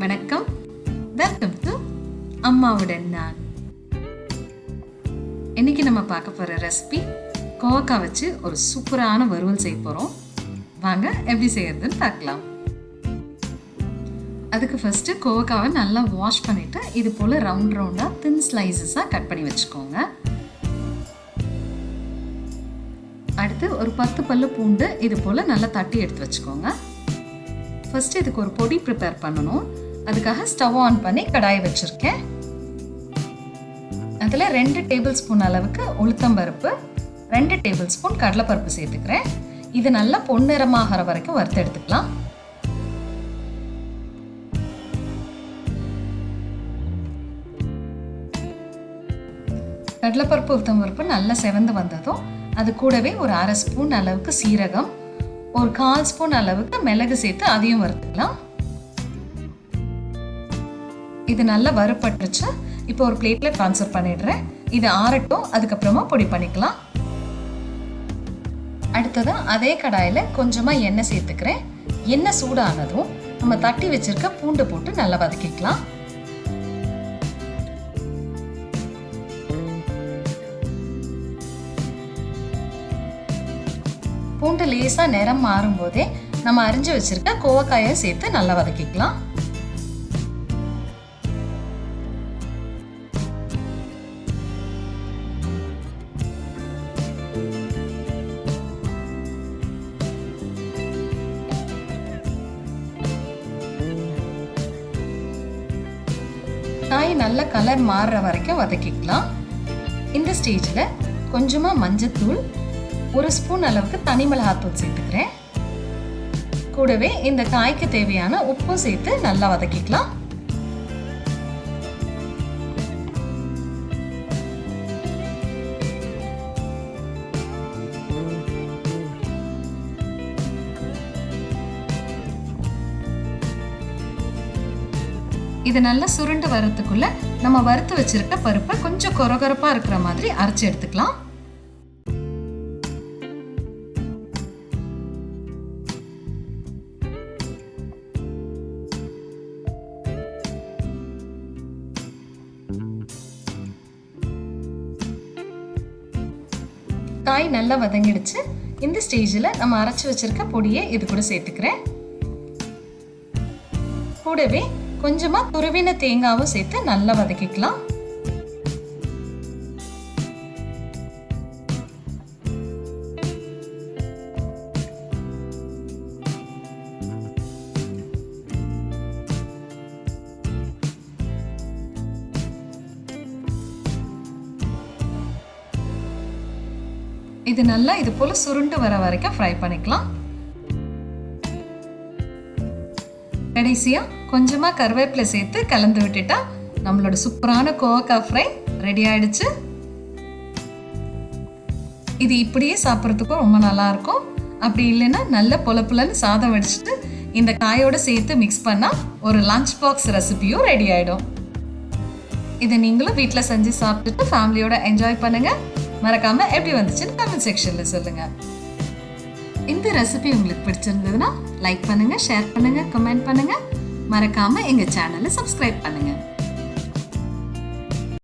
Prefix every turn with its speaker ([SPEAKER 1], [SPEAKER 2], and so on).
[SPEAKER 1] வணக்கம், welcome to அம்மாவுடன்னான். இன்னைக்கு நம்ம பார்க்க போகிற ரெசிபி கோவக்காய் வச்சு ஒரு சூப்பரான வறுவல் செய்ய போகிறோம். வாங்க எப்படி செய்யறதுன்னு பார்க்கலாம். அதுக்கு ஃபஸ்ட்டு கோவக்காவை நல்லா வாஷ் பண்ணிவிட்டு இது போல் ரவுண்டாக தின் ஸ்லைசஸாக கட் பண்ணி வச்சுக்கோங்க. அடுத்து ஒரு 10 பல்லு பூண்டு இது போல் நல்லா தட்டி எடுத்து வச்சுக்கோங்க. ஃபஸ்ட்டு இதுக்கு ஒரு பொடி ப்ரிப்பேர் பண்ணணும். அதுக்காக ஸ்டவ் ஆன் பண்ணி கடாயை வச்சுருக்கேன். அதில் 2 டேபிள் ஸ்பூன் அளவுக்கு உளுத்தம்பருப்பு, 2 டேபிள் ஸ்பூன் கடலைப்பருப்பு சேர்த்துக்கிறேன். இது நல்லா பொன்னிறமாகிற வரைக்கும் வறுத்து எடுத்துக்கலாம். கடலைப்பருப்பு உளுத்தம்பருப்பு நல்லா செவந்து வந்ததும் அது கூடவே ஒரு 1/2 ஸ்பூன் அளவுக்கு சீரகம், ஒரு 1/4 ஸ்பூன் அளவுக்கு மிளகு சேர்த்து அதையும் வறுத்துக்கலாம். இது நல்லா வறுபட்டுருச்சு. இப்போ ஒரு பிளேட்ல ட்ரான்ஸ்ஃபர் பண்ணிடுறேன். இது ஆறட்டும், அதுக்கப்புறமா பொடி பண்ணிக்கலாம். அடுத்ததான் அதே கடாயில் கொஞ்சமாக எண்ணெய் சேர்த்துக்கிறேன். எண்ணெய் சூடானதும் நம்ம தட்டி வச்சிருக்க பூண்டை போட்டு நல்லா வதக்கிக்கலாம். பூண்டு லேசாக நிறம் மாறும் போதே நம்ம அரிஞ்சு வச்சிருக்க கோவக்காயை சேர்த்து நல்லா வதக்கிக்கலாம். காய் நல்ல கலர் மாறுற வரைக்கும் வதக்கிக்கலாம். இந்த ஸ்டேஜில் கொஞ்சமாக மஞ்சத்தூள், 1 ஸ்பூன் அளவுக்கு தனி மிளகாத்தூள் சேர்த்துக்கிறேன். கூடவே இந்த காய்க்கு தேவையான உப்பும் சேர்த்து நல்லா வதக்கிக்கலாம். இது நல்லா சுருண்டு வரதுக்குள்ள நம்ம வறுத்து வச்சிருக்க பருப்பை கொஞ்சம் கொரகொரப்பா இருக்கிற மாதிரி அரைச்சு எடுத்துக்கலாம். காய் நல்லா வதங்கிடுச்சு. இந்த ஸ்டேஜில் நம்ம அரைச்சி வச்சிருக்க பொடியை இது கூட சேர்த்துக்கிறேன். கூடவே கொஞ்சமாக துருவின தேங்காவும் சேர்த்து நல்லா வதக்கிக்கலாம். இது நல்லா இது போல சுருண்டு வர வரைக்கும் ஃப்ரை பண்ணிக்கலாம். கடைசியா கொஞ்சமா கருவேப்பிலை சேர்த்து கலந்து விட்டுட்டா நம்மளோட சூப்பரான கோவக்காய் ஃப்ரை ரெடி ஆயிடுச்சு. இது இப்படியே சாப்பிட்றதுக்கும் ரொம்ப நல்லா இருக்கும். அப்படி இல்லைன்னா நல்ல பொலப்புலன்னு சாதம் வடிச்சிட்டு இந்த காயோட சேர்த்து மிக்ஸ் பண்ணா ஒரு லஞ்ச் பாக்ஸ் ரெசிபியும் ரெடி ஆயிடும். இதை நீங்களும் வீட்டில் செஞ்சு சாப்பிட்டுட்டு ஃபேமிலியோட என்ஜாய் பண்ணுங்க. மறக்காம எப்படி வந்துச்சுன்னு கமெண்ட் செக்ஷன்ல சொல்லுங்க. இந்த ரெசிபி உங்களுக்கு பிடிச்சிருந்ததுன்னா லைக் பண்ணுங்க, ஷேர் பண்ணுங்க, கமெண்ட் பண்ணுங்க. மறக்காம எங்க சேனலை சப்ஸ்கிரைப் பண்ணுங்க.